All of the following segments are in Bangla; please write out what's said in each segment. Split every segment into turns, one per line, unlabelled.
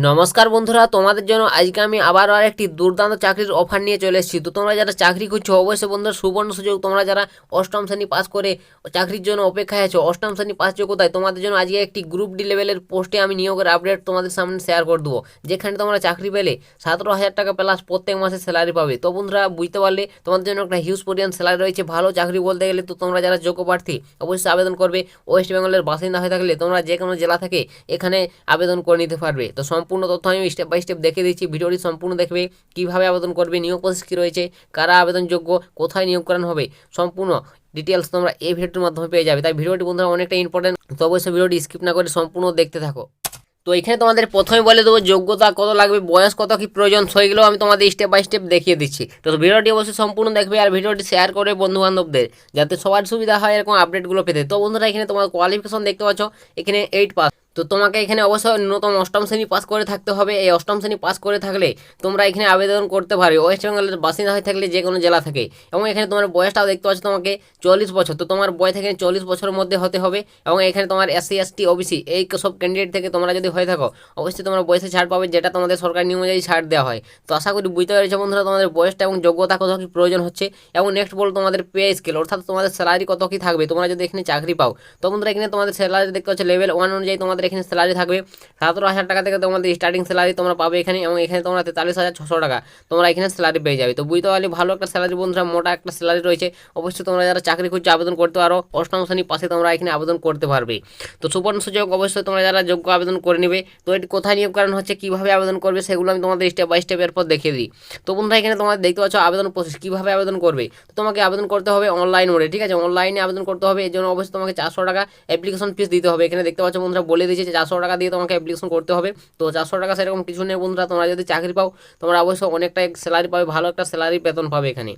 নমস্কার বন্ধুরা, তোমাদের জন্য আজকে আমি আবার একটি দুর্দান্ত চাকরির অফার নিয়ে চলে এসেছি। তো তোমরা যারা চাকরি করছো অবশ্যই বন্ধুরা সুবর্ণ সুযোগ, তোমরা যারা অষ্টম শ্রেণী পাস করে চাকরির জন্য অপেক্ষায় আছো, অষ্টম শ্রেণী পাস যোগ্যতায় তোমাদের জন্য আজকে একটি গ্রুপ ডি লেভেলের পোস্টে আমি নিয়োগের আপডেট তোমাদের সামনে শেয়ার করে দেবো, যেখানে তোমরা চাকরি পেলে 17,000 টাকা প্লাস প্রত্যেক মাসে স্যালারি পাবে। তো বন্ধুরা বুঝতে পারলে তোমাদের জন্য একটা হিউজ পরিমাণ স্যালারি রয়েছে, ভালো চাকরি বলতে গেলে। তো তোমরা যারা যোগ্য প্রার্থী অবশ্যই আবেদন করবে। ওয়েস্ট বেঙ্গলের বাসিন্দা হয়ে থাকলে তোমরা যে কোনো জেলা থেকে এখানে আবেদন করে নিতে পারবে। তো সম্পূর্ণ তথ্য আমি স্টেপ বাই স্টেপ দেখে দিচ্ছি, ভিডিওটি সম্পূর্ণ দেখবে। কীভাবে আবেদন করবে, নিয়োগ প্রসেস কী রয়েছে, কারা আবেদনযোগ্য, কোথায় নিয়োগ করানো হবে, সম্পূর্ণ ডিটেলস তোমরা এই ভিডিওটির মাধ্যমে পেয়ে যাবে। তাই ভিডিওটি বন্ধুরা অনেকটা ইম্পর্টেন্ট, তো অবশ্যই ভিডিওটি স্কিপ না করে সম্পূর্ণ দেখতে থাকো। তো এখানে তোমাদের প্রথমে বলে দেবো যোগ্যতা কত লাগবে, বয়স কত কি প্রয়োজন, সেগুলো আমি তোমাদের স্টেপ বাই স্টেপ দেখিয়ে দিচ্ছি। তো ভিডিওটি অবশ্যই সম্পূর্ণ দেখবে আর ভিডিওটি শেয়ার করে বন্ধু বান্ধবদের, যাতে সবার সুবিধা হয় এরকম আপডেটগুলো পেতে। তো বন্ধুরা এখানে তোমার কোয়ালিফিকেশন দেখতে পাচ্ছ, এখানে 8 পাস। তো তোমাকে এখানে অবশ্যই ন্যূনতম অষ্টম শ্রেণী পাস করে থাকতে হবে। এই অষ্টম শ্রেণী পাস করে থাকলে তোমরা এখানে আবেদন করতে পারবে ওয়েস্ট বেঙ্গলের বাসিন্দা হয়ে থাকলে যে কোনো জেলা থেকে। এবং এখানে তোমার বয়সটাও দেখতে পাচ্ছ, তোমাকে 40 বছর। তো তোমার বয়স থেকে 40 বছরের মধ্যে হতে হবে। এবং এখানে তোমার SC ST OBC এই সব ক্যান্ডিডেট থেকে তোমরা যদি হয়ে থাকো অবশ্যই তোমরা বয়সে ছাড় পাবে, যেটা তোমাদের সরকারি নিয়ম অনুযায়ী ছাড় দেওয়া হয়। তো আশা করি বুঝতে পেরেছো বন্ধুরা তোমাদের বয়সটা এবং যোগ্যতা কত কি প্রয়োজন হচ্ছে। এবং নেক্সট বলো তোমাদের পে স্কেল, অর্থাৎ তোমাদের স্যালারি কত কি থাকবে তোমরা যদি এখানে চাকরি পাও। তো বন্ধুরা এখানে তোমাদের স্যালারি দেখতে পাচ্ছ লেভেল 1 অনুযায়ী তোমাদের এখানে স্যালারি থাকবে 17,000 টাকা থেকে তোমাদের স্টার্টিং স্যালারি তোমরা পাবে এখানে। এবং এখানে তোমরা 43,600 টাকা তোমরা এখানে স্যালারি পেয়ে যাবে। তো বুঝতে পারলে ভালো একটা স্যালারি বন্ধুরা, মোটা একটা স্যালারি রয়েছে। অবশ্যই তোমরা যারা চাকরি করছো আবেদন করতে পারো, অষ্টম শ্রেণী পাশে তোমরা এখানে আবেদন করতে পারবে। তো সুবর্ণ সুযোগ, অবশ্যই তোমরা যারা যোগ্য আবেদন করে নেবে। তো এটি কোথায় নিয়োগ করানো হচ্ছে, কীভাবে আবেদন করবে, সেগুলো আমি তোমাদের স্টেপ বাই স্টেপ এরপর দেখিয়ে দিই। তো বন্ধুরা এখানে তোমরা দেখতে পাচ্ছ আবেদন প্রসেস, কীভাবে আবেদন করবে। তো তোমাকে আবেদন করতে হবে অনলাইন মোডে, ঠিক আছে, অনলাইনে আবেদন করতে হবে। এর জন্য অবশ্যই তোমাকে 400 টাকা অ্যাপ্লিকেশন ফিস দিতে হবে। এখানে দেখতে পাচ্ছ বন্ধুরা বলে দিয়েছে যে 400 টাকা দিয়ে তোমাকে অ্যাপ্লিকেশন করতে হবে। তো 400 টাকা সেরকম কিছু নেই বন্ধুরা, তোমরা যদি চাকরি পাও তোমরা অবশ্যই অনেকটা স্যালারি পাবে, ভালো একটা স্যালারি বেতন পাবে এখানে।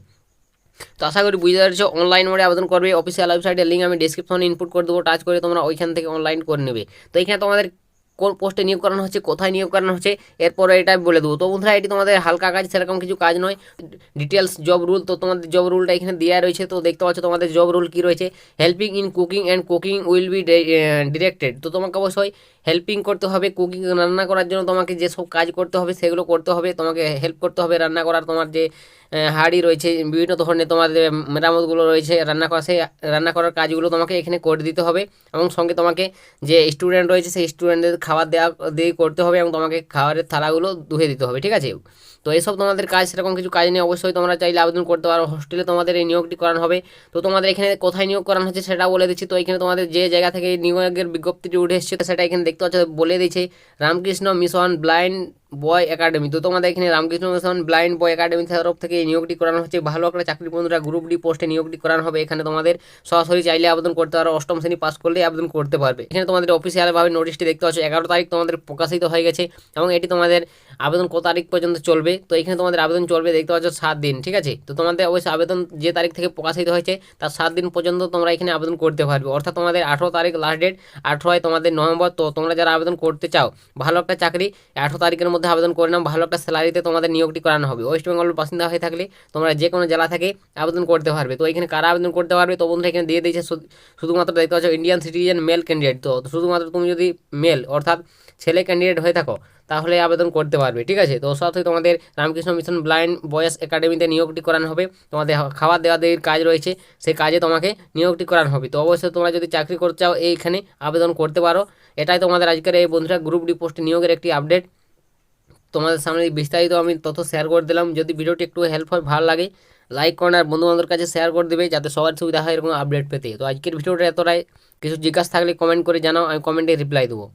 তো আশা করি বুঝতে পারছো, অনলাইন মোডে আবেদন করবে। অফিসিয়াল ওয়েবসাইটের লিঙ্ক আমি ডিসক্রিপশনে ইনপুট করে দেবো, টাচ করে তোমরা ওইখান থেকে অনলাইন করে নেবে। তো এখানে তোমাদের কোন পোস্টে নিয়োগ করানো হচ্ছে, কোথায় নিয়োগ করানো হচ্ছে, এরপরে এটা বলে দেবো। তো বন্ধুরা এটি তোমাদের হালকা কাজ, সেরকম কিছু কাজ নয়, ডিটেলস জব রুল। তো তোমাদের জব রুলটা এখানে দেওয়া রয়েছে। তো দেখতে পাচ্ছ তোমাদের জব রুল কী রয়েছে, helping in cooking and cooking will be directed. তো তোমাকে অবশ্যই হেল্পিং করতে হবে, কুকিং রান্না করার জন্য তোমাকে যেসব কাজ করতে হবে সেগুলো করতে হবে। তোমাকে হেল্প করতে হবে রান্না করার, তোমার যে হাঁড়ি রয়েছে, বিভিন্ন ধরনের তোমার যে মেরামতগুলো রয়েছে রান্না করা, সেই রান্না করার কাজগুলো তোমাকে এখানে করে দিতে হবে। এবং সঙ্গে তোমাকে যে স্টুডেন্ট রয়েছে সেই স্টুডেন্টদের খাবার দেওয়া দিয়ে করতে হবে, এবং তোমাকে খাবারের থালাগুলো ধুয়ে দিতে হবে, ঠিক আছে। তো এইসব তোমাদের কাজ, সেরকম কিছু কাজ নেই। অবশ্যই তোমরা চাইলে আবেদন করতে পারো, হোস্টেলে তোমাদের এই নিয়োগটি করানো হবে। তো তোমাদের এখানে কোথায় নিয়োগ করানো হচ্ছে সেটা বলে দিচ্ছি। তো এখানে তোমাদের যে জায়গা থেকে নিয়োগের বিজ্ঞপ্তিটি উঠে এসেছে সেটা এখানে দেখতে পাচ্ছ বলে দিয়েছে, রামকৃষ্ণ মিশন ব্লাইন্ড বয় একাডেমি। তো তোমাদের এখানে রামকৃষ্ণ মিশন ব্লাইন্ড বয় একাডেমি তরফ থেকে এই নিয়োগটি করানো হচ্ছে। ভালো একটা চাকরি বন্ধুরা, গ্রুপ ডি পোস্টে নিয়োগটি করানো হবে। এখানে তোমাদের সরাসরি চাইলে আবেদন করতে পারো, অষ্টম শ্রেণী পাস করলে আবেদন করতে পারবে। এখানে তোমাদের অফিসিয়ালভাবে নোটিশটি দেখতে পাচ্ছ 11 তারিখ তোমাদের প্রকাশিত হয়ে গেছে। এবং এটি তোমাদের আবেদন কত তারিখ পর্যন্ত চলবে। তো এখানে তোমাদের আবেদন চলবে দেখতে পাচ্ছ 7 দিন, ঠিক আছে। তো তোমাদের অবশ্যই আবেদন যে তারিখ থেকে প্রকাশিত হয়েছে তার 7 দিন পর্যন্ত তোমরা এখানে আবেদন করতে পারবে। অর্থাৎ তোমাদের 18 তারিখ লাস্ট ডেট, 18 তোমাদের নভেম্বর। তো তোমরা যারা আবেদন করতে চাও ভালো একটা চাকরি, 18 তারিখের মধ্যে আবেদন করে নাও, ভালো একটা স্যালারিতে তোমাদের নিয়োগটি করানো হবে। ওয়েস্ট বেঙ্গলের বাসিন্দা হয়ে থাকলে তোমরা যে কোনো জেলা থেকে আবেদন করতে পারবে। তো এখানে কারা আবেদন করতে পারবে, তো বন্ধুরা এখানে দিয়ে দিয়েছে শুধুমাত্র দেখতে পাচ্ছ ইন্ডিয়ান সিটিজেন মেল ক্যান্ডিডেট। তো শুধুমাত্র তুমি যদি মেল অর্থাৎ ছেলে ক্যান্ডিডেট হয়ে থাকো তাহলে আবেদন করতে পারবে, ঠিক আছে। তো সাথে তোমাদের রামকৃষ্ণ মিশন ব্লাইন্ড বয়েস একাডেমিতে নিয়োগটি করানো হবে। তোমাদের খাবার দেওয়া দেওয়ার কাজ রয়েছে, সেই কাজে তোমাকে নিয়োগটি করানো হবে। তো অবশ্যই তোমরা যদি চাকরি করতে চাও এইখানে আবেদন করতে পারো। এটাই তোমাদের আজকের এই বন্ধুরা গ্রুপ ডি পোস্টে নিয়োগের একটি আপডেট। তোমাদের সামনে বিস্তারিত আমি তথ্য শেয়ার করে দিলাম। যদি ভিডিওটি একটু হেল্প হয়, ভালো লাগে, লাইক করুন আর বন্ধুবান্ধবের কাছে শেয়ার করে দেবে, যাতে সবার সুবিধা হয় এরকম আপডেট পেতে। তো আজকের ভিডিওটা এতটাই, কিছু জিজ্ঞাসা থাকলে কমেন্ট করে জানাও, আমি কমেন্টে রিপ্লাই দেবো।